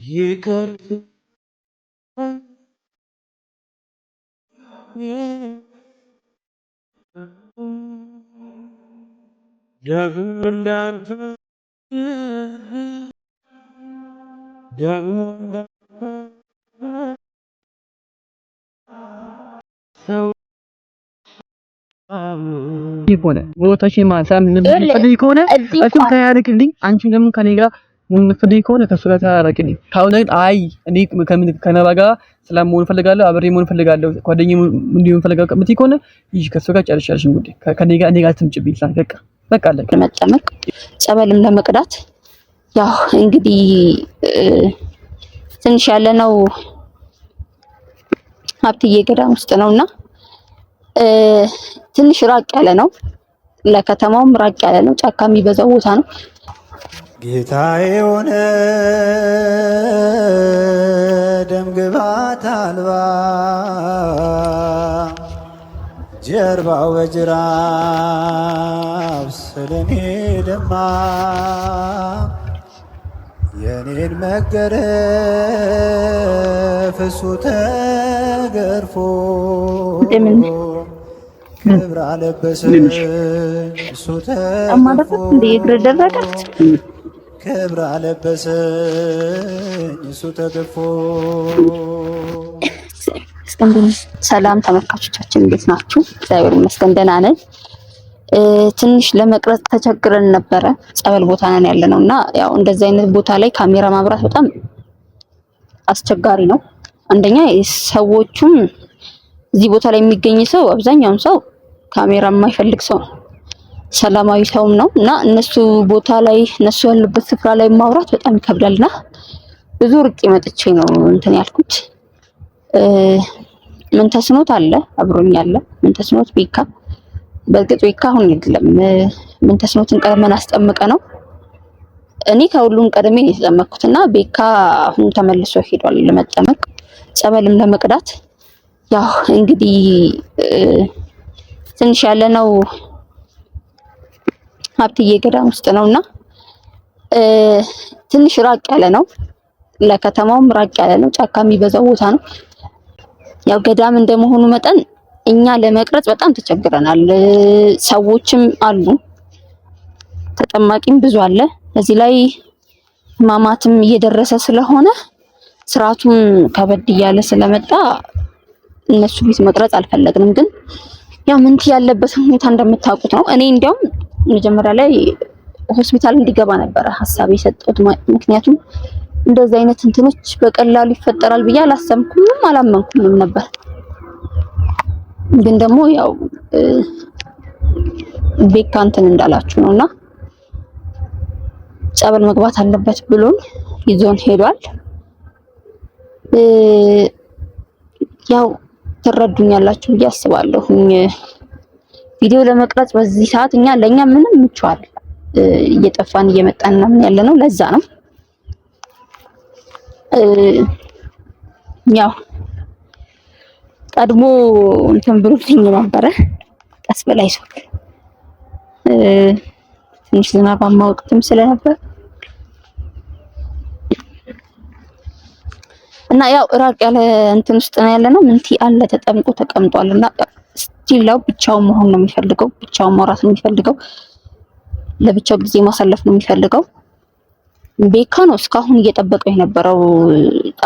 ይቅር ሆነ ወታችን ማሳም ለምትፈልጊ ከሆነ እሱን ታያርቅልኝ። አንቺ ለምን ከኔ ጋር የምትፈልጊ ከሆነ ከሱ ጋር ታያርቅልኝ። ካሁን አይ እኔ ከነባ ጋር ሰላም መሆን ፈልጋለሁ፣ አብሬ መሆን ፈልጋለሁ፣ ጓደኛዬ እንዲሆን ፈልጋለሁ የምትይ ከሆነ ይሄ ከሱ ጋር ጨርሻለሽ። እንግዲህ ከኔ ጋር ትምጭብኝ። በቃ አለቀ። ለመጠመቅ ጸበልም ለመቅዳት ያው እንግዲህ ትንሽ ያለነው ሀብትዬ ገዳም ውስጥ ነውና ትንሽ ራቅ ያለ ነው። ለከተማውም ራቅ ያለ ነው። ጫካ የሚበዛው ቦታ ነው። ጌታዬ ሆነ ደም ግባት አልባ ጀርባው በጅራፍ ስለኔ ደማ የኔን መገረፍ እሱ ተገርፎ ክብር አለበሰኝ እሱ ተገርፎ ክብር አለበሰኝ እሱ ተገርፎ። ሰላም ተመልካቾቻችን እንዴት ናችሁ? እግዚአብሔር ይመስገን ደህና ነን። ትንሽ ለመቅረጽ ተቸግረን ነበረ። ጸበል ቦታ ነን ያለነውና ያው እንደዚህ አይነት ቦታ ላይ ካሜራ ማብራት በጣም አስቸጋሪ ነው። አንደኛ ሰዎቹም እዚህ ቦታ ላይ የሚገኝ ሰው አብዛኛውን ሰው ካሜራ የማይፈልግ ሰው ሰላማዊ ሰውም ነው እና እነሱ ቦታ ላይ እነሱ ያሉበት ስፍራ ላይ ማውራት በጣም ይከብዳልና ብዙ ርቄ መጥቼ ነው እንትን ያልኩት። ምን ተስኖት አለ አብሮኝ አለ። ምን ተስኖት ቤካ በእርግጥ ቤካ አሁን አይደለም። ምን ተስኖትን ቀድመን አስጠምቀ ነው። እኔ ከሁሉም ቀድሜ የተጠመቅኩትና ቤካ አሁን ተመልሶ ሄዷል ለመጠመቅ ጸበልም ለመቅዳት። ያው እንግዲህ ትንሽ ያለነው ሀብትዬ ገዳም ውስጥ ነውና ትንሽ ራቅ ያለ ነው። ለከተማውም ራቅ ያለ ነው። ጫካ የሚበዛው ቦታ ነው። ያው ገዳም እንደመሆኑ መጠን እኛ ለመቅረጽ በጣም ተቸግረናል። ሰዎችም አሉ፣ ተጠማቂም ብዙ አለ። እዚህ ላይ ማማትም እየደረሰ ስለሆነ ስርዓቱም ከበድ እያለ ስለመጣ እነሱ ፊት መቅረጽ አልፈለግንም። ግን ያው ምንቲ ያለበት ሁኔታ እንደምታውቁት ነው። እኔ እንዲያውም መጀመሪያ ላይ ሆስፒታል እንዲገባ ነበረ ሐሳብ የሰጠሁት። ምክንያቱም እንደዚህ አይነት እንትኖች በቀላሉ ይፈጠራል ብዬ አላመንኩም ነበር። ግን ደግሞ ያው ቤካ እንትን እንዳላችሁ ነውና ጸበል መግባት አለበት ብሎን ይዞን ሄዷል። ያው ትረዱኛላችሁ ብዬ አስባለሁ። ቪዲዮ ለመቅረጽ በዚህ ሰዓት ለኛ ምንም ምቹ እየጠፋን እየመጣን ነው ያለነው። ለዛ ነው ያው ቀድሞ እንትን ብሎልኝ ነበረ። ቀስ በላይ ሰው ትንሽ ዝናባማ ወቅትም ስለነበር እና ያው ራቅ ያለ እንትን ውስጥ ነው ያለነው። ምንቲ አለ ተጠምቆ ተቀምጧልና ስቲላው ብቻውን መሆን ነው የሚፈልገው። ብቻውን ማውራት ነው የሚፈልገው። ለብቻው ጊዜ ማሳለፍ ነው የሚፈልገው። ቤካ ነው እስካሁን እየጠበቀው የነበረው።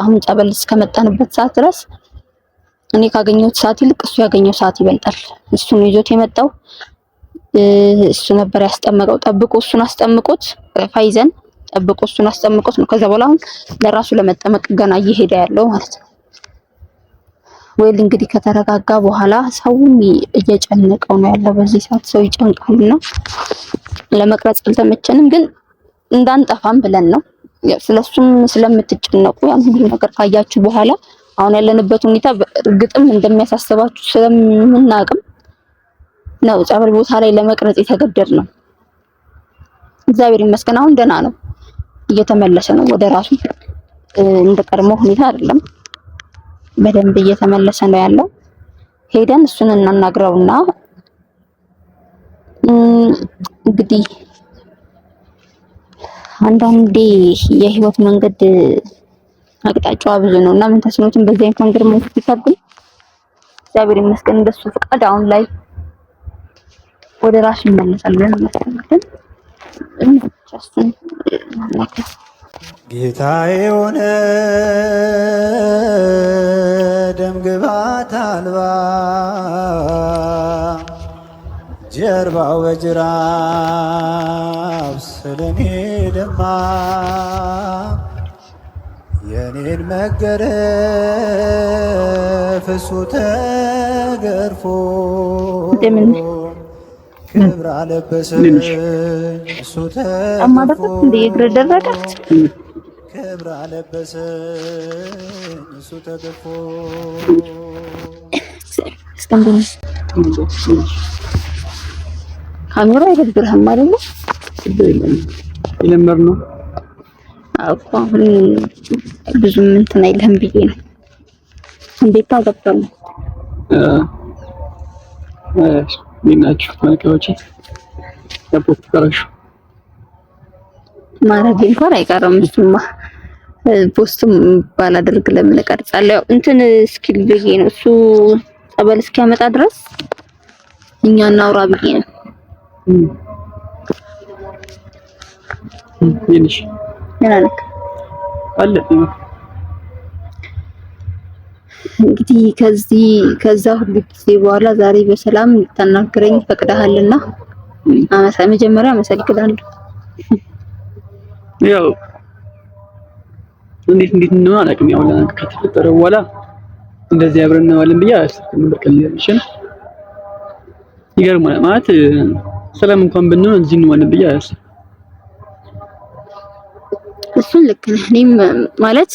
አሁን ጸበል እስከመጣንበት ሰዓት ድረስ እኔ ካገኘሁት ሰዓት ይልቅ እሱ ያገኘው ሰዓት ይበልጣል። እሱ ነው ይዞት የመጣው። እሱ ነበር ያስጠመቀው። ጠብቆ እሱን አስጠምቆት ፋይዘን ጠብቆ እሱን አስጠምቆት ነው ከዛ በኋላ አሁን ለራሱ ለመጠመቅ ገና እየሄደ ያለው ማለት ነው። ወይል እንግዲህ ከተረጋጋ በኋላ ሰውም እየጨነቀው ነው ያለው። በዚህ ሰዓት ሰው ይጨንቃልና ለመቅረጽ አልተመቸንም፣ ግን እንዳንጠፋም ብለን ነው። ስለሱም ስለምትጨነቁ ያን ሁሉ ነገር ካያችሁ በኋላ አሁን ያለንበት ሁኔታ እርግጥም እንደሚያሳስባችሁ ስለምናቅም ነው ጸበል ቦታ ላይ ለመቅረጽ የተገደድ ነው። እግዚአብሔር ይመስገን አሁን ደህና ነው፣ እየተመለሰ ነው ወደ ራሱ። እንደቀድሞ ሁኔታ አይደለም፣ በደንብ እየተመለሰ ነው ያለው። ሄደን እሱን እናናግረውና እንግዲህ አንዳንዴ የህይወት መንገድ አቅጣጫዋ ብዙ ነውና ምን ተስኖትን በዚህ አይነት መንገድ ማለት ይፈልግ እግዚአብሔር ይመስገን በሱ ፍቃድ አሁን ላይ ወደ ራሱ ይመለሳል ብለን እናስቀምጣለን። ጌታዬ ሆነ ደም ግባት አልባ ጀርባው በጅራፍ ስለኔ ደማ የኔን መገረፍ እሱ ተገርፎ ክብር አለበሰኝ እሱ ተገርፎ ክብር አለበሰኝ እሱ ተገርፎ ካሜራ አይደብርህም አይደል? ይለመር ነው አውቆ ብዙም እንትን አይልህም ብዬ ነው። እንዴት ታገብተው ሚናችሁ ተመልካቾች ያፖስት ከራሹ ማረግ እንኳን አይቀርም። እሱማ ፖስትም ባላደርግ ለምን እቀርጻለሁ? እንትን ስኪል ብዬ ነው እሱ ጸበል እስኪያመጣ ድረስ እኛ እናውራ ብዬ ነው። ይንሽ ምን አለክ አለ እንግዲህ ከዛ ሁሉ ጊዜ በኋላ ዛሬ በሰላም ልታናግረኝ ፈቅደሃልና መጀመሪያ አመሰግናለሁ። ያው እንዴት ነው አላውቅም። ያው ከተፈጠረ በኋላ እንደዚህ አብረን እንዋለን ብዬ አስብኩ ነበር። ከልሽን ይገርማል ማለት ሰላም እንኳን ብንሆን እዚህ እንዋለን ብዬ አስብኩ። እሱን ልክ ነህ። እኔም ማለት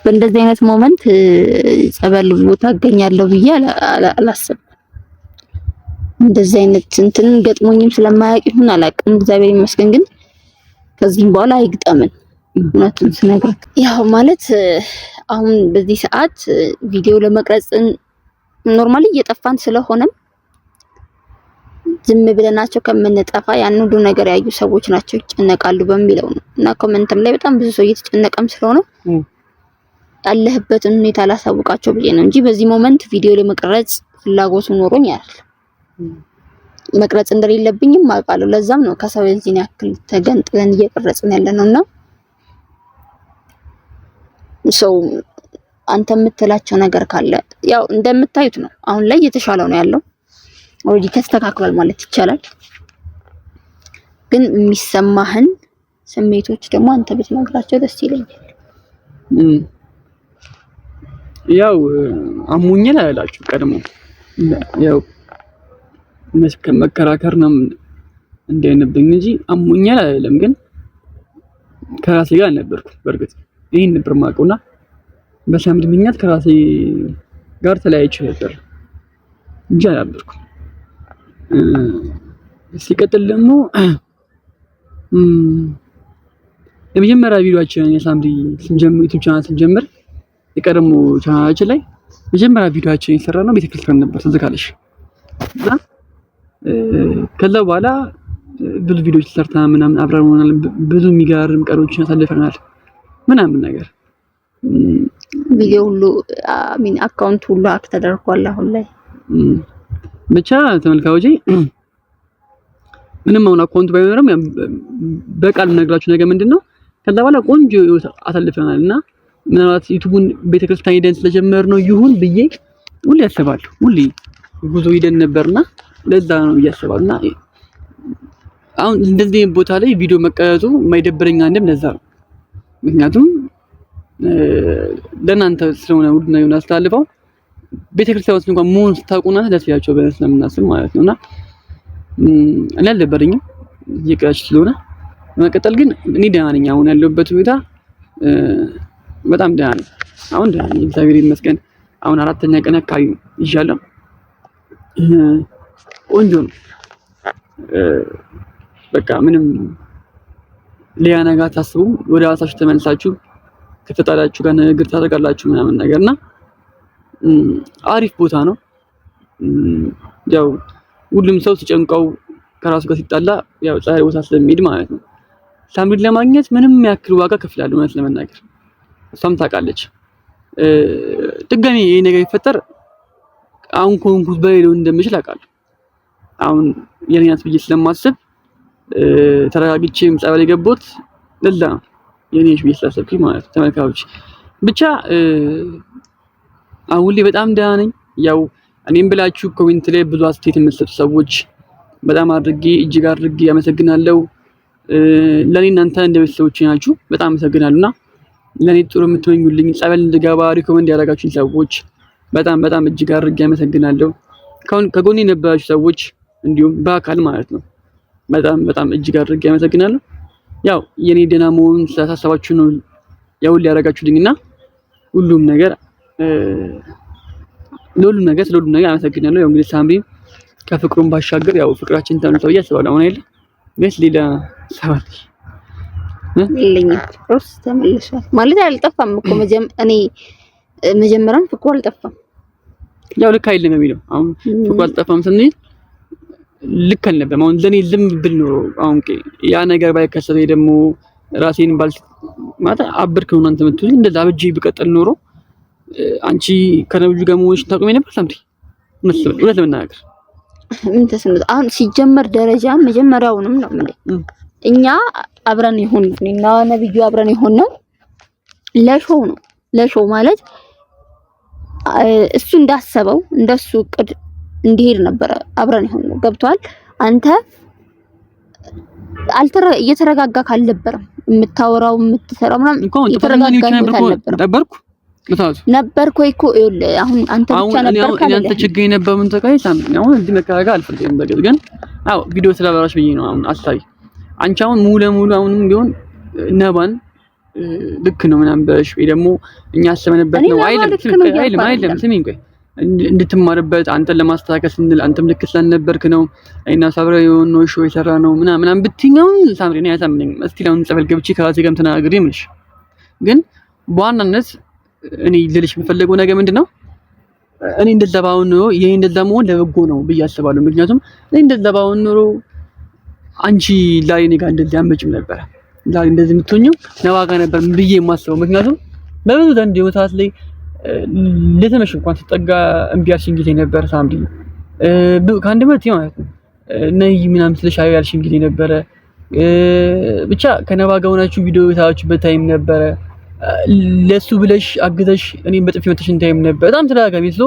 በእንደዚህ አይነት ሞመንት ጸበል ቦታ አገኛለሁ ብዬ አላሰብኩም። እንደዚህ አይነት እንትን ገጥሞኝም ስለማያውቅ ይሁን አላውቅም። እግዚአብሔር ይመስገን ግን ከዚህም በኋላ አይግጠምን። እውነቱን ስነግርህ ያው ማለት አሁን በዚህ ሰዓት ቪዲዮ ለመቅረጽ ኖርማሊ እየጠፋን ስለሆነም ዝም ብለናቸው ከምንጠፋ ያን ሁሉ ነገር ያዩ ሰዎች ናቸው ይጨነቃሉ በሚለው ነው እና ኮሜንትም ላይ በጣም ብዙ ሰው እየተጨነቀም ስለሆነ ያለህበትን ሁኔታ ላሳውቃቸው ብዬ ነው እንጂ በዚህ ሞመንት ቪዲዮ ለመቅረጽ ፍላጎቱ ኖሮኝ አይደል። መቅረጽ እንደሌለብኝም አውቃለሁ። ለዛም ነው ከሰው የዚህን ያክል ተገንጥለን እየቀረጽን ያለነውና ሰው አንተ የምትላቸው ነገር ካለ ያው እንደምታዩት ነው። አሁን ላይ እየተሻለው ነው ያለው። ኦልሬዲ ተስተካክሏል ማለት ይቻላል። ግን የሚሰማህን ስሜቶች ደግሞ አንተ ብትነግራቸው ደስ ይለኛል። ያው አሞኛል አላችሁ ቀድሞ ያው መከራከር ነው እንደነብኝ እንጂ አሞኛል አይደለም። ግን ከራሴ ጋር አልነበርኩም። በርግጥ ይሄን ነበር ማውቀውና በሳምንት ምክንያት ከራሴ ጋር ተለያይቼ ነበር እንጂ አልነበርኩም። ሲቀጥል ደግሞ የመጀመሪያ ቪዲዮአችን የሳምሪ ስንጀምር ዩቲዩብ ቻናል ስንጀምር የቀደሙ ቻናላችን ላይ መጀመሪያ ቪዲዮአችን የሰራነው ቤተክርስቲያን ነበር ትዝ ካለሽ እና ከዛ በኋላ ብዙ ቪዲዮዎች ሰርተናል ምናምን አብረን ሆነናል። ብዙ የሚገርም ቀኖችን አሳልፈናል ምናምን ነገር ቪዲዮ ሁሉ አካውንት ሁሉ አክ ተደርጓል አሁን ላይ ብቻ ተመልካቾቼ ምንም አሁን አካውንት ባይኖርም በቃል ነግራችሁ ነገር ምንድነው ከዛ በኋላ ቆንጆ አሳልፈናልና ምናልባት ዩቲዩብን ቤተክርስቲያን ሄደን ስለጀመርነው ይሁን ብዬ ሁሌ አስባለሁ። ሁሌ ጉዞ ሄደን ነበርና ለዛ ነው ያስባልና አሁን እንደዚህ ቦታ ላይ ቪዲዮ መቀረጹ የማይደብረኝ አንድም ለዛ ነው። ምክንያቱም ለናንተ ስለሆነ ውድና ይሆን አስተላልፈው ቤተክርስቲያን ውስጥ እንኳን መሆን ስታውቁና ደስ ያላችሁ በእነሱ ስለምናስብ ማለት ነውና እኔ አልደበረኝም እየቀረች ስለሆነ። በመቀጠል ግን እኔ ደህና ነኝ። አሁን ያለሁበት ሁኔታ በጣም ደህና ነኝ። አሁን ደህና ነኝ እግዚአብሔር ይመስገን። አሁን 4ኛ ቀን አካባቢ ይሻላል። ቆንጆ ነው። በቃ ምንም ሌላ ነገር ታስቡ። ወደ ራሳችሁ ተመልሳችሁ ከተጣላችሁ ጋር ንግግር ታደርጋላችሁ ምናምን ነገርና አሪፍ ቦታ ነው። ያው ሁሉም ሰው ሲጨንቀው ከራሱ ጋር ሲጣላ ያው ፀሐይ ቦታ ስለሚሄድ ማለት ነው። ሳምሪን ለማግኘት ምንም ያክል ዋጋ ከፍላለሁ ማለት ለመናገር እሷም ታውቃለች። ድጋሚ ይሄ ነገር ይፈጠር አሁን ኮንኩት በሌለው እንደምችል አውቃለሁ። አሁን የኔ ናት ብዬ ስለማስብ ተረጋግቼም ጸበል የገባሁት ለዛ ነው የኔ ነሽ ብዬ ስላሰብኩኝ ማለት ተመልካቾች። ብቻ አሁን ላይ በጣም ደህና ነኝ። ያው እኔም ብላችሁ ኮሜንት ላይ ብዙ አስተያየት የምትሰጡ ሰዎች በጣም እጅግ አድርጌ አመሰግናለሁ። ለኔ እናንተ እንደ ቤተሰቦቼ ናችሁ። በጣም አመሰግናለሁና ለኔ ጥሩ የምትመኙልኝ ጸበል እንድገባ ሪኮመንድ ያደረጋችሁኝ ሰዎች በጣም እጅግ አድርጌ አመሰግናለሁ። ከጎኔ የነበራችሁ ሰዎች እንዲሁም በአካል ማለት ነው በጣም እጅግ አድርጌ አመሰግናለሁ። ያው የኔ ደህና መሆን ስላሳሰባችሁ ነው ያው ሊያረጋችሁልኝና ሁሉም ነገር ለሁሉም ነገር አመሰግናለሁ። ያው እንግዲህ ሳምሪ ከፍቅሩን ባሻገር ያው ፍቅራችን ተነስተው ያስባል አሁን አይደል ግን ሌላ ሰዓት ይለኛል ፍቅሩስ ተመልሷል ማለት አልጠፋም እኮ እኔ መጀመሪያም ፍቅሩ አልጠፋም። ያው ልክ አይደለም የሚለው አሁን ፍቅሩ አልጠፋም ስንል ልክ አልነበረም። አሁን ለኔ ዝም ብል ኖሮ አሁን ያ ነገር ባይከሰት ደግሞ ራሴን ማለት አብርክ ነው አንተ የምትሉኝ እንደዛ አብጄ ብቀጥል ኖሮ አንቺ ከነብዩ ጋር መሆንሽ ታቆሚ ነበር ሳምሪ እውነት ለመናገር ምን ተሰምቶ አሁን ሲጀመር ደረጃ መጀመሪያውንም ነው ማለት እኛ አብረን ይሁን እና ነብዩ አብረን ይሁን ነው ለሾው ማለት እሱ እንዳሰበው እንደሱ ቅድ እንዲሄድ ነበር አብረን ይሁን ነው ገብቷል። አንተ እየተረጋጋ ካልነበረም የምታወራው የምትሰራው ምናምን ነበርኩ ወይ እኮ አሁን አንተ ብቻ ነበር ካለ አንተ ችግር ነበር ምን ተቃይ ሳምኝ አሁን እዚህ መከራጋ አልፈልግም። በግል ግን አዎ ቪዲዮ ስለበራሽ ብዬ ነው አሁን አሳይ አንቺ አሁን ሙሉ ለሙሉ አሁንም ቢሆን ነባን ልክ ነው ምናምን በሽ ወይ ደግሞ እኛ አሰበንበት ነው አይደለም ስሚኝ ቆይ እንድትማርበት አንተን ለማስተካከል ስንል አንተም ልክ ስላልነበርክ ነው አይና ሳብራ የሆነ ሾው የሰራ ነው ምናምን ብትኛው ሳምሪ ነው ያሳምነኝ። እስቲ ለምን ጸበል ገብቼ ከራሴ ጋርም ተናግሬ ምንሽ ግን በዋናነት እኔ ልልሽ የምፈልገው ነገር ምንድነው እኔ እንደዛ ባውን ነው ይሄ እንደዛ መሆን ለበጎ ነው ብዬ አስባለሁ። ምክንያቱም እኔ እንደዛ ባውን ኖሮ አንቺ ላይ እኔ ጋር እንደዚህ አመጭም ነበር ዛሬ እንደዚህ የምትሆኚው ነዋጋ ነበር ብዬ የማስበው። ምክንያቱም በብዙ ዘንድ የወታት ላይ ለተመሽ እንኳን ተጠጋ እምቢ ያልሽኝ ጊዜ ነበር ሳምሪ ከአንድ መት ማለት ነው ነይ ምናምን ስለሽ አይ ያልሽኝ ጊዜ ነበረ። ብቻ ከነዋጋ ሆናችሁ ቪዲዮ ታያችሁበት ታይም ነበረ። ለሱ ብለሽ አግዘሽ እኔን በጥፊ መተሽን ታይም ነበር። በጣም ተደጋጋሚ ስለ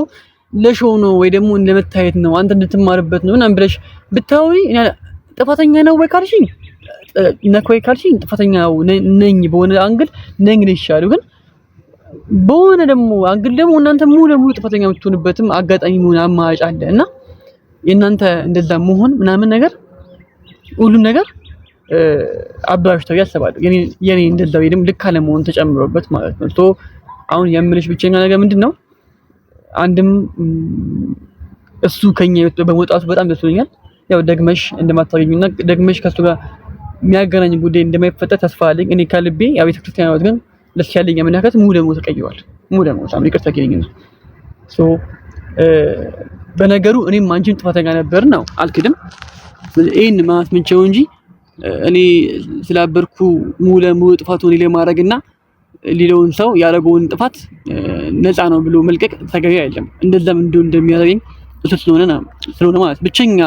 ለሾው ነው ወይ ደግሞ ለመታየት ነው አንተ እንድትማርበት ነው ምናምን ብለሽ ብታወሪ እኔ ጥፋተኛ ነው ወይ ካልሽኝ ነኮይ ካልሽኝ ጥፋተኛ ነኝ በሆነ አንግል ነኝ ይሻላል። ግን በሆነ ደግሞ አንግል ደግሞ እናንተ ሙሉ ለሙሉ ጥፋተኛ የምትሆንበትም አጋጣሚ ምን አማራጭ አለ እና የእናንተ እንደዛ መሆን ምናምን ነገር ሁሉም ነገር አብራሽተው ያሰባሉ የኔ እንደዛ ወይ ደግሞ ልክ አለ መሆን ተጨምሮበት ማለት ነው። ሶ አሁን የምልሽ ብቸኛ ነገር ምንድነው አንድም እሱ ከኛ በመውጣቱ በጣም ደስ ብሎኛል። ያው ደግመሽ እንደማታገኙና ደግመሽ ከሱ ጋር የሚያገናኝ ጉዳይ እንደማይፈጠር ተስፋ አለኝ። እኔ ከልቤ ያው ቤተክርስቲያን ነው ግን ለስ ያለኝ አመለካከት ሙሉ ለሙሉ ተቀይሯል። ሙሉ ለሙሉ ሳምሪ ይቅርታ ኪሪኝና ሶ በነገሩ እኔም አንቺም ጥፋተኛ ነበር ነው አልክድም። ይሄን ማለት ምንቸው እንጂ እኔ ስላበርኩ ሙሉ ለሙሉ ጥፋቱን እኔ ለማድረግና ሌላውን ሰው ያደረገውን ጥፋት ነፃ ነው ብሎ መልቀቅ ተገቢ አይደለም። እንደዛም እንደሚያደርገኝ እሱ ስለሆነ ማለት ብቸኛ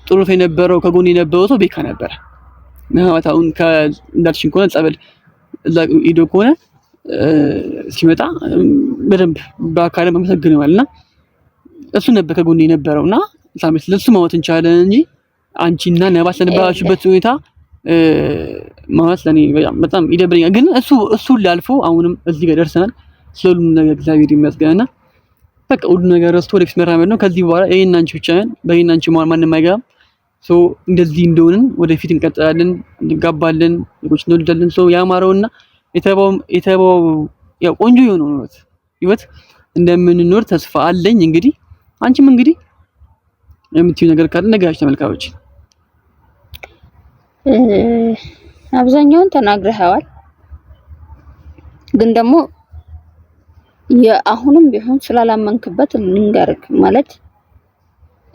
ጥሩ ሰው የነበረው ከጎን የነበረው ሰው ቤካ ነበር። አሁን እንዳልሽኝ ከሆነ ጸበል እዛ ሄዶ ከሆነ ሲመጣ በደንብ በአካል መመሰግነዋልና እሱ ነበር ከጎን የነበረውና ሳምስ ለሱ ማወት እንቻለን እንጂ አንቺና ነባ ስለነበራችሁበት ሁኔታ ማለት ለኔ በጣም ይደብረኛል። ግን እሱ ላልፎ አሁንም እዚህ ጋር ደርሰናል። ስለሁሉም ነገር እግዚአብሔር ይመስገንና በቃ ሁሉ ነገር ረስቶ ወደፊት መራመድ ነው። ከዚህ በኋላ ይሄን አንቺ ብቻ ነን በይና አንቺ ማንም አይገባም። ሶ እንደዚህ እንደሆነን ወደፊት እንቀጥላለን፣ እንጋባለን፣ ልጆች እንወልዳለን። ሶ ያማረውና የተባው ያው ቆንጆ የሆነው ህይወት እንደምንኖር ተስፋ አለኝ። እንግዲህ አንቺም እንግዲህ የምትዩ ነገር ካለ ነጋሽ ተመልካቾች አብዛኛውን ተናግረሃዋል። ግን ደግሞ የአሁንም ቢሆን ስላላመንክበት ልንገርክ ማለት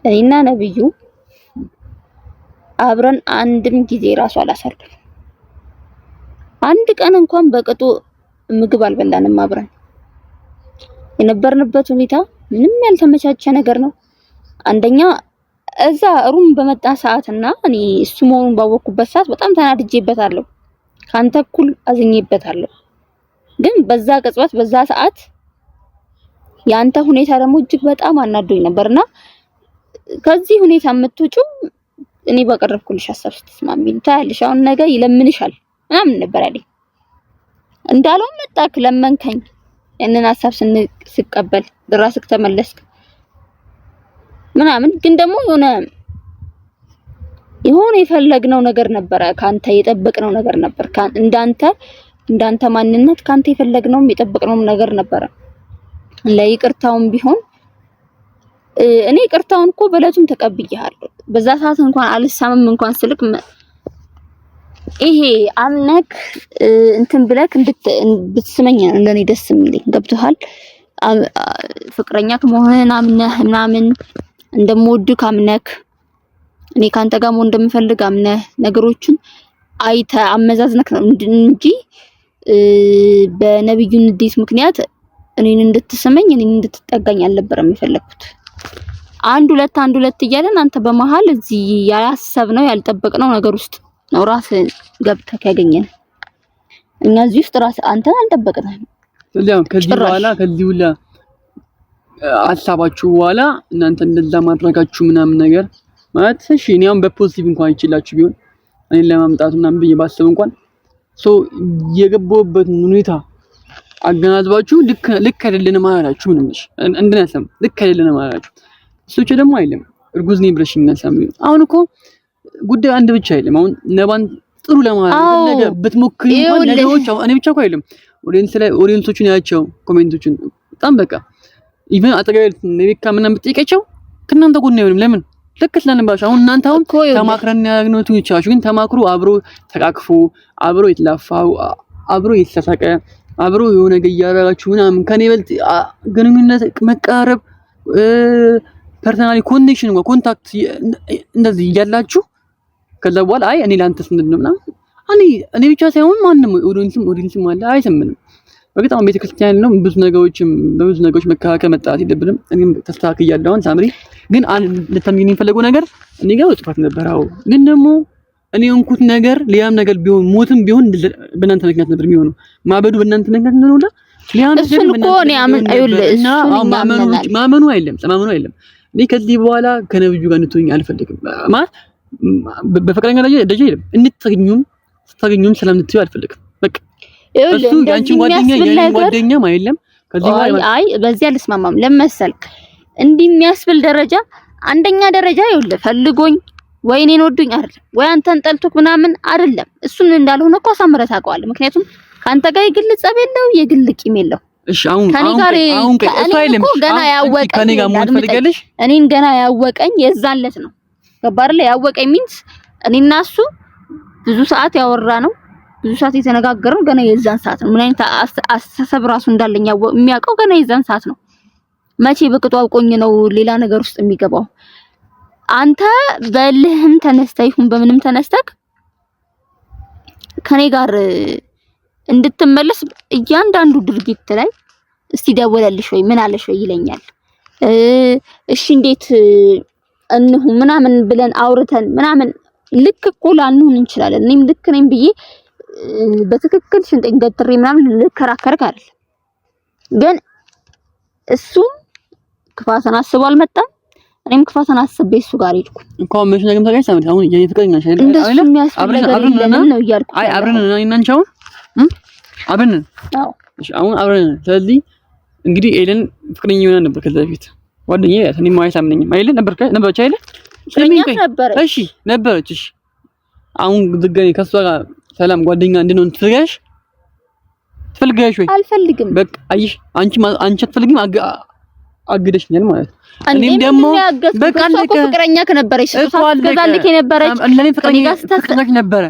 እኔና ነብዩ አብረን አንድም ጊዜ ራሱ አላሳለፍንም። አንድ ቀን እንኳን በቅጡ ምግብ አልበላንም አብረን። የነበርንበት ሁኔታ ምንም ያልተመቻቸ ነገር ነው። አንደኛ እዛ ሩም በመጣ ሰዓትና እኔ እሱ መሆኑን ባወቅኩበት ሰዓት በጣም ተናድጄበታለሁ። ካንተ እኩል አዝኜበታለሁ። ግን በዛ ቅጽበት በዛ ሰዓት ያንተ ሁኔታ ደግሞ እጅግ በጣም አናዶኝ ነበርና ከዚህ ሁኔታ የምትወጪው እኔ ባቀረብኩልሽ ሐሳብ ስትስማሚ ታያለሽ። አሁን ነገ ይለምንሻል ምናምን ነበር ያለኝ። እንዳለው መጣክ ለመንከኝ። ያንን ሐሳብ ስቀበል ድራስክ ተመለስክ ምናምን። ግን ደግሞ የሆነ የፈለግነው ነገር ነበረ፣ ካንተ የጠበቅነው ነገር ነበር። እንዳንተ ማንነት ካንተ የፈለግነውም የጠበቅነውም ነገር ነበረ። ለይቅርታውም ቢሆን እኔ ይቅርታውን እኮ በለቱም ተቀብያለሁ። በዛ ሰዓት እንኳን አልሳምም እንኳን ስልክ ይሄ አምነክ እንትን ብለክ እንድትስመኝ ለኔ ደስ የሚለኝ ገብቶሃል። ፍቅረኛክ መሆንህን አምነህ ምናምን እንደምወድክ አምነክ እኔ ካንተ ጋር መሆን እንደምፈልግ አምነህ ነገሮችን አይተህ አመዛዝነክ ነው እንጂ በነብዩ ንዴት ምክንያት እኔን እንድትስመኝ እኔን እንድትጠጋኝ አልነበረም የፈለኩት። አንድ ሁለት እያለን አንተ በመሃል እዚህ ያላሰብነው ያልጠበቅነው ነገር ውስጥ ነው ራስህ ገብተህ ያገኘን። እኛ እዚህ ውስጥ አንተን አልጠበቅንም። ከዚህ ሁላ ሀሳባችሁ በኋላ እናንተ እንደዛ ማድረጋችሁ ምናምን ነገር ማለት እሺ፣ እኔ አሁን በፖዚቲቭ እንኳን ይችላችሁ ቢሆን እኔን ለማምጣት ምናምን ብዬ ባስብ እንኳን የገባሁበትን ሁኔታ አገናዝባችሁ ልክ አይደለንም አላችሁ። ምንም እሺ እንደነሰም ልክ አይደለንም አላችሁ። እሱች ደግሞ አይደለም እርጉዝ ነኝ ብለሽ እናሰም። አሁን እኮ ጉዳይ አንድ ብቻ አይደለም። አሁን ነባን ጥሩ ለማለት ነገር ብትሞክሪ እንኳን ነገሮች እኔ ብቻ እኮ አይደለም ኦዲየንሶቹን ያቸው ኮሜንቶችን በጣም በቃ ኢቭን አጠገብ ነቢካ ምናምን ብትጠይቀቸው ከእናንተ ጎን አይሆንም። ለምን ልክ ስለነበርሽ አሁን እናንተ አሁን ተማክረን ያገኘው ትንቻችሁ ግን ተማክሩ አብሮ ተቃቅፎ አብሮ የተላፋው አብሮ የተሳሳቀ አብሮ የሆነ ነገር እያደረጋችሁ ምናምን ከኔ በልጥ ግንኙነት መቃረብ ፐርሰናሊ ኮኔክሽን ወይ ኮንታክት እንደዚህ እያላችሁ ከዛ በኋላ አይ እኔ ላንተስ ምንድነው ምናምን እኔ ብቻ ሳይሆን ማንንም ኦዲየንስም አለ አይሰምንም። በጣም ቤተክርስቲያን ነው በብዙ ነገሮች መካከል መጣት ይደብልም። እኔም ተስተካክያለሁ። አሁን ሳምሪ ግን ልታምኚኝ የፈለገው ነገር እኔ ጋር ጥፋት ነበር። አዎ ግን ደግሞ እኔ እንኩት ነገር ሊያም ነገር ቢሆን ሞትም ቢሆን በእናንተ ምክንያት ነበር የሚሆነው። ማበዱ በእናንተ ምክንያት ነው ነው ሊያም እሱን እኮ እኔ ማመኑ አይደለም። እኔ ከዚህ በኋላ ከነብዩ ጋር እንድትሆኝ አልፈልግም። ማለት በፍቅረኛ ደረጃ አይደለም እንድትገኙም ሰላም እንድትዩ አልፈልግም። በቃ እሱ ያንቺ ጓደኛም አይደለም። ከዚህ በኋላ አይ በዚህ አልስማማም። ለመሰልክ እንዲህ የሚያስብል ደረጃ አንደኛ ደረጃ ይኸውልህ ፈልጎኝ ወይ እኔን ወዶኝ አይደለም ወይ አንተን ጠልቶክ ምናምን አይደለም። እሱን እንዳልሆነ እኮ አሳምረህ ታውቀዋለህ። ምክንያቱም ካንተ ጋር የግል ጸብ የለው የግል ቂም የለው። እሺ አሁን ገና ያወቀኝ ከኔ ጋር ምን ፈልጋለሽ? እኔን ገና ያወቀኝ የዛን ዕለት ነው። ገባህ አይደል? ያወቀኝ ሚንስ እኔና እሱ ብዙ ሰዓት ያወራ ነው፣ ብዙ ሰዓት የተነጋገረው ገና የዛን ሰዓት ነው። ምን አይነት አስተሳሰብ ራሱ እንዳለኝ የሚያውቀው ገና የዛን ሰዓት ነው። መቼ በቅጡ አውቆኝ ነው ሌላ ነገር ውስጥ የሚገባው? አንተ በልህም ተነስተህ ይሁን በምንም ተነስተህ ከኔ ጋር እንድትመለስ እያንዳንዱ ድርጊት ላይ እስቲ ደወለልሽ ወይ ምን አለሽ ወይ ይለኛል። እሺ እንዴት እንሁን ምናምን ብለን አውርተን ምናምን ልክ እኮ ላንሁን እንችላለን። እኔም ልክ ነኝ ብዬ በትክክል ሽንጤን ገትሬ ምናምን ልከራከርክ አይደል። ግን እሱም ክፋትን አስቦ አልመጣም፣ እኔም ክፋትን አስቤ እሱ ጋር ሄድኩ እኮ ምን ነገም ታውቂያለሽ? ሳምሪ አሁን የኔ ፍቅረኛ አይደል አብረን ነው እያልኩ አይ አብረን ነን እና አንቺ አብረን ነን። አዎ እሺ አሁን አብረን ነን። ስለዚህ እንግዲህ ኤለን ፍቅረኛ ሆና ነበር ከዛ በፊት ጓደኛዬ እኔ ማይስ አምነኝም አይደል ነበረች አይደል? እሺ ነበረች። እሺ አሁን ድጋሜ ከሷ ጋር ሰላም ጓደኛ እንድንሆን ትፈልጊያለሽ ወይ? አልፈልግም። በቃ አይሽ አንቺ አትፈልጊም አግደሽኛል ማለት ነው። እኔም ደግሞ በቃ ለከ ፍቅረኛ ከነበረች ከዛልክ የነበረች ለኔ ፍቅረኛ ነበረ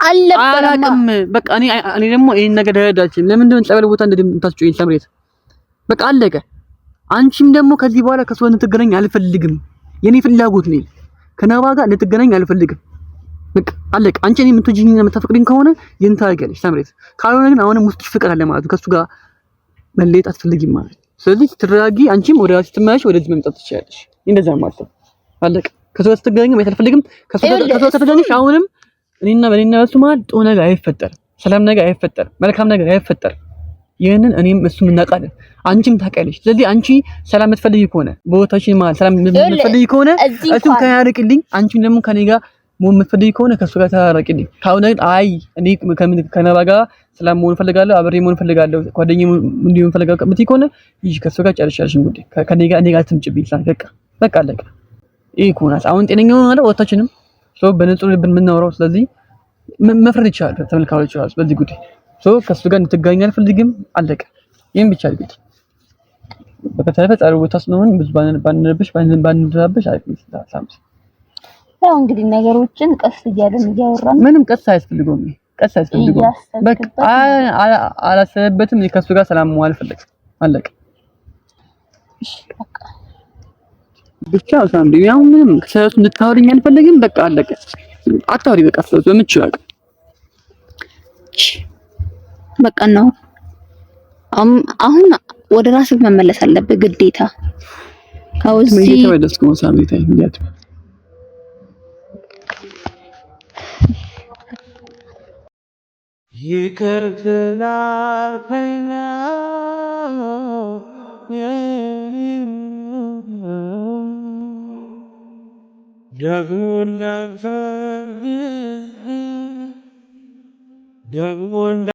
አላቅም። በቃ እኔ ደግሞ ይሄን ነገር ደረዳችኝ። ለምንድን ነው ጸበል ቦታ እንደምታስጮኝ ሰምሬት? በቃ አለቀ። አንቺም ደግሞ ከዚህ በኋላ ከሷ እንድትገናኝ አልፈልግም። የኔ ፍላጎት ነው ከነባ ጋር እንድትገናኝ አልፈልግም። በቃ አለቀ። አንቺ እኔ የምትወጂኝና የምታፈቅሪኝ ከሆነ ይሄን ታደርጊያለሽ ሳምሬት። ካልሆነ ግን አሁንም ውስጥሽ ፍቅር አለ ማለት ነው። ከሱ ጋር መለየት አትፈልጊም ማለት ነው። ስለዚህ ትረጋጊ፣ አንቺም ወደ ራስሽ ትመለሽ፣ ወደዚህ መምጣት ትችያለሽ። እንደዛ ማለት ነው። አለቀ። ከሱ ጋር ስትገናኝ ማየት አልፈልግም። ከሱ ጋር ከተገናኘሽ አሁንም በእኔና በሱ መሀል ጥሩ ነገር አይፈጠርም፣ ሰላም ነገር አይፈጠርም፣ መልካም ነገር አይፈጠርም። ይሄንን እኔም እሱም እናውቃለን፣ አንቺም ታውቂያለሽ። ስለዚህ አንቺ ሰላም የምትፈልጊ ከሆነ በቦታችን መሀል ሰላም የምትፈልጊ ከሆነ እሱም ከያርቅልኝ፣ አንቺም ደግሞ ከኔ ጋር መሆን የምትፈልጊ ከሆነ ከሱ ጋር ተራራቂልኝ። ካሁን ግን አይ እኔ ከነባ ጋር ሰላም መሆን እፈልጋለሁ፣ አብሬ መሆን እፈልጋለሁ፣ ጓደኛዬ እንዲሆን እፈልጋለሁ የምትይ ከሆነ ይሄ ከሱ ጋር ጨርሻለሽ። እንግዲህ እኔ ጋር ትምጭብኝ። በቃ አለቀ። ይሄ ከሆነስ አሁን ጤነኛ ሆነ ማለት ወጣችንም በንጹህ ልብ የምናወራው። ስለዚህ መፍረድ ይችላል ተመልካቾች ራሱ በዚህ ጉዳይ ከሱ ጋር እንድትገናኝ አልፈልግም። አለቀ። ይሄን ብቻ አድርጊ። በተረፈ ጻሩ ቦታ ስለሆነ ብዙ ባንረብሽ አይደል? ሳምስ ያው እንግዲህ ነገሮችን ቀስ እያልን እያወራን ምንም ቀስ አያስፈልገውም። በቃ አላሰበበትም። ከሱ ጋር ሰላም መዋል ፈልግ። አለቀ። እሺ በቃ ብቻ ሳምሪ ያው ምንም ከሰራቱ እንድታወሪኝ አልፈልግም። በቃ አለቀ። አታወሪ በቃ ስለዚህ በምትችል በቃ ነው። አሁን ወደ ራስህ መመለስ አለብህ ግዴታ። ከውስጥ ተመለስኩ ሳምሪ ታይ እንዴት ይከርክላ ፈና ደግሞ